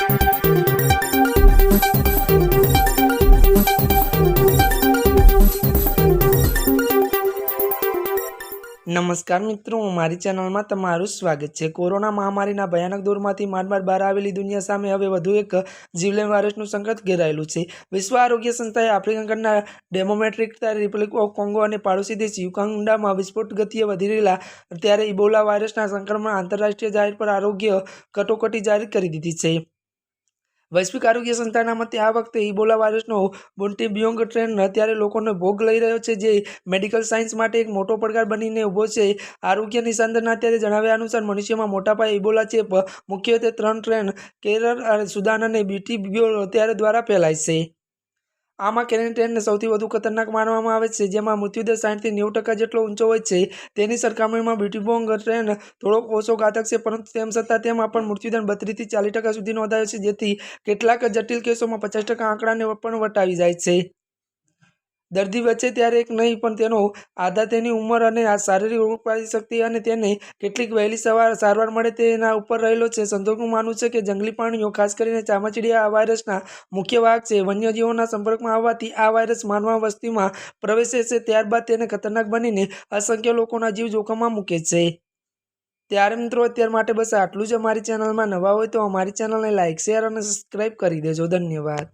નમસ્કાર મિત્રો, મારી ચેનલમાં તમારું સ્વાગત છે। કોરોના મહામારીના ભયાનક દોરમાંથી માંડ બહાર આવેલી દુનિયા સામે હવે વધુ એક જીવલેણ વાયરસનું સંકટ ઘેરાયેલું છે। વિશ્વ આરોગ્ય સંસ્થાએ આફ્રિકન ખંડના ડેમોક્રેટિક રિપબ્લિક ઓફ કોંગો અને પાડોશી દેશ યુગાન્ડામાં વિસ્ફોટ ગતિએ વધી રહેલા ત્યારે ઇબોલા વાયરસના સંક્રમણ આંતરરાષ્ટ્રીય જાહેર પર આરોગ્ય કટોકટી જાહેર કરી દીધી છે। વૈશ્વિક આરોગ્ય સંસ્થાના મતે આ વખતે ઇબોલા વાયરસનો બુન્ટીબિયોંગ ટ્રેન્ડ અત્યારે લોકોને ભોગ લઈ રહ્યો છે, જે મેડિકલ સાયન્સ માટે એક મોટો પડકાર બનીને ઊભો છે। આરોગ્ય નિષ્ણાતોના અત્યારે જણાવ્યા અનુસાર મનુષ્યમાં મોટા પાયે ઇબોલા ચેપ મુખ્યત્વે 3 ટ્રેન કેરળ, સુદાન અને બુન્ટીબિયોંગ અત્યારે દ્વારા ફેલાય છે। આમાં કેરળ ટ્રેનને સૌથી વધુ ખતરનાક માનવામાં આવે છે, જેમાં મૃત્યુદર 60 થી 90% જેટલો ઊંચો હોય છે। તેની સરખામણીમાં બુન્ટીબિયોંગ ટ્રેન થોડોક ઓછો ઘાતક છે, પરંતુ તેમ છતાં તેમાં પણ મૃત્યુદર 32 થી 40% સુધી નોંધાયો છે, જેથી કેટલાક જટિલ કેસોમાં 50% આંકડાને પણ વટાવી જાય છે। દર્દી બચે ત્યારે એક નહીં, પણ તેનો આધાર તેની ઉંમર અને શારીરિક રોગપ્રતિકારક શક્તિ અને તેને કેટલી વહેલી સારવાર મળે તેના ઉપર રહેલો છે। સંશોધકોનું માનવું છે કે જંગલી પ્રાણીઓ, ખાસ કરીને ચામાચીડિયા, આ વાયરસના મુખ્ય વાહક છે। વન્યજીવોના સંપર્કમાં આવવાથી આ વાયરસ માનવ વસ્તીમાં પ્રવેશે છે, ત્યારબાદ તેને ખતરનાક બનીને અસંખ્ય લોકોના જીવ જોખમમાં મૂકે છે। ત્યારે મિત્રો, અત્યાર માટે બસ આટલું જ। અમારી ચેનલમાં નવા હોય તો અમારી ચેનલને લાઇક, શેર અને સબસ્ક્રાઇબ કરી દેજો। ધન્યવાદ।